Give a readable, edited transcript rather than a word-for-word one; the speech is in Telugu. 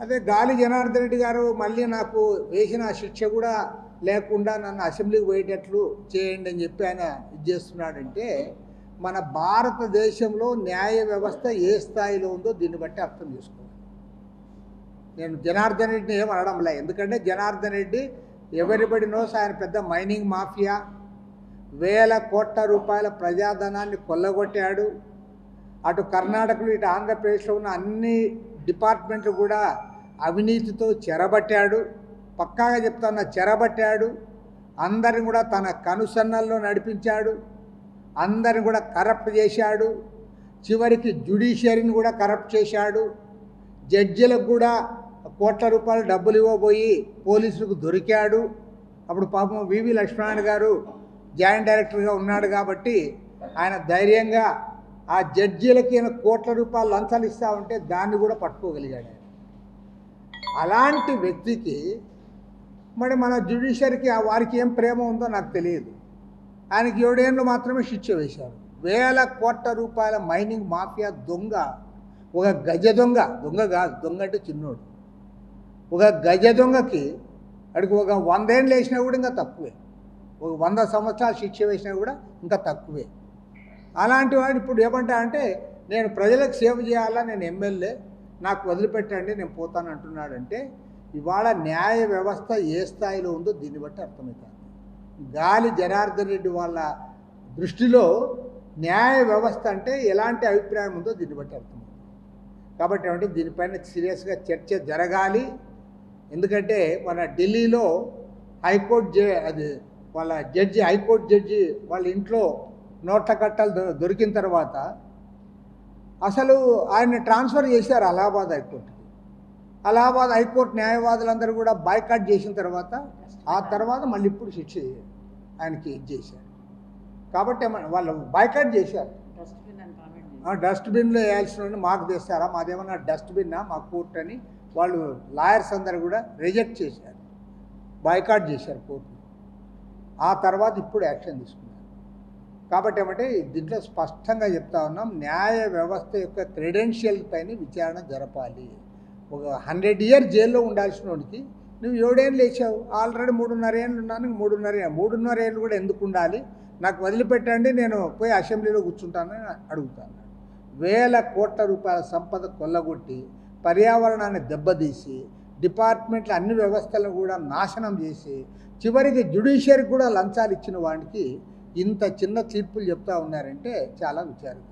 అదే గాలి జనార్దన్ రెడ్డి గారు మళ్ళీ నాకు వేసిన శిక్ష కూడా లేకుండా నన్ను అసెంబ్లీకి పోయేటట్లు చేయండి అని చెప్పి ఆయన ఇది చేస్తున్నాడంటే మన భారతదేశంలో న్యాయ వ్యవస్థ ఏ స్థాయిలో ఉందో దీన్ని బట్టి అర్థం చేసుకోవాలి. నేను జనార్దన్ రెడ్డిని ఏం అనడంలే, ఎందుకంటే జనార్దన్ రెడ్డి ఎవరిబడి నోస్ ఆయన పెద్ద మైనింగ్ మాఫియా, వేల కోట్ల రూపాయల ప్రజాధనాన్ని కొల్లగొట్టాడు. అటు కర్ణాటకలో ఇటు ఆంధ్రప్రదేశ్లో ఉన్న అన్ని డిపార్ట్మెంట్లు కూడా అవినీతితో చెరబట్టాడు. పక్కాగా చెప్తున్నా, చెరబట్టాడు. అందరిని కూడా తన కనుసన్నల్లో నడిపించాడు. అందరిని కూడా కరప్ట్ చేశాడు. చివరికి జ్యుడిషియరీని కూడా కరప్ట్ చేశాడు. జడ్జిలకు కూడా కోట్ల రూపాయలు డబ్బులు ఇవ్వబోయి పోలీసులకు దొరికాడు. అప్పుడు పాపం వివి లక్ష్మణ్ గారు జాయింట్ డైరెక్టర్గా ఉన్నాడు కాబట్టి ఆయన ధైర్యంగా ఆ జడ్జీలకి కోట్ల రూపాయలు లంచాలు ఇస్తూ ఉంటే దాన్ని కూడా పట్టుకోగలిగాడు. అలాంటి వ్యక్తికి మరి మన జ్యుడిషియరీకి వారికి ఏం ప్రేమ ఉందో నాకు తెలియదు. ఆయనకి 7 ఏళ్ళు మాత్రమే శిక్ష వేశారు. వేల కోట్ల రూపాయల మైనింగ్ మాఫియా దొంగ, ఒక గజ దొంగ, దొంగ కాదు, దొంగ అంటే చిన్నోడు, ఒక గజ దొంగకి అడిగి ఒక 100 ఏళ్ళు వేసినా కూడా ఇంకా తక్కువే, ఒక 100 సంవత్సరాలు శిక్ష వేసినా కూడా ఇంకా తక్కువే. అలాంటి వాడు ఇప్పుడు ఏమంటా అంటే నేను ప్రజలకు సేవ చేయాలా, నేను ఎమ్మెల్యే, నాకు వదిలిపెట్టండి, నేను పోతాను అంటున్నాడంటే ఇవాళ న్యాయ వ్యవస్థ ఏ స్థాయిలో ఉందో దీన్ని బట్టి అర్థమవుతుంది. గాలి జనార్దన్ రెడ్డి వాళ్ళ దృష్టిలో న్యాయ వ్యవస్థ అంటే ఎలాంటి అభిప్రాయం ఉందో దీన్ని బట్టి అర్థమవుతుంది. కాబట్టి ఏమంటే దీనిపైన సీరియస్గా చర్చ జరగాలి. ఎందుకంటే మన ఢిల్లీలో హైకోర్టు అది వాళ్ళ జడ్జి, హైకోర్టు జడ్జి వాళ్ళ ఇంట్లో నోట్ల కట్టలు దొరికిన తర్వాత అసలు ఆయన్ని ట్రాన్స్ఫర్ చేశారు అలహాబాద్ హైకోర్టుకి. అలహాబాద్ హైకోర్టు న్యాయవాదులందరూ కూడా బాయ్కాట్ చేసిన తర్వాత ఆ తర్వాత మళ్ళీ ఇప్పుడు శిక్ష ఆయనకి ఇది చేశారు. కాబట్టి వాళ్ళు బాయ్కాట్ చేశారు. డస్ట్బిన్లో వేయాల్సిన మాకు తెస్తారా, మాదేమన్నా డస్ట్బిన్నా మా కోర్టు అని వాళ్ళు లాయర్స్ అందరూ కూడా రిజెక్ట్ చేశారు, బాయ్కాట్ చేశారు కోర్టు. ఆ తర్వాత ఇప్పుడు యాక్షన్ తీసుకున్నారు. కాబట్టి ఏమంటే దీంట్లో స్పష్టంగా చెప్తా ఉన్నాం, న్యాయ వ్యవస్థ యొక్క క్రెడెన్షియల్ పైన విచారణ జరపాలి. ఒక 100 ఇయర్స్ జైల్లో ఉండాల్సిన వాడికి నువ్వు 7 ఏళ్ళు వేసావు, ఆల్రెడీ 3.5 ఏళ్ళు ఉన్నాను, 3.5 ఏళ్ళు కూడా ఎందుకు ఉండాలి, నాకు వదిలిపెట్టండి, నేను పోయి అసెంబ్లీలో కూర్చుంటానని అడుగుతాను. వేల కోట్ల రూపాయల సంపద కొల్లగొట్టి పర్యావరణాన్ని దెబ్బతీసి డిపార్ట్మెంట్ల అన్ని వ్యవస్థలను కూడా నాశనం చేసి చివరికి జ్యుడిషియరీకి కూడా లంచాలు ఇచ్చిన వాడికి ఇంత చిన్న తీర్పులు చెప్తా ఉన్నారంటే చాలా విచారం.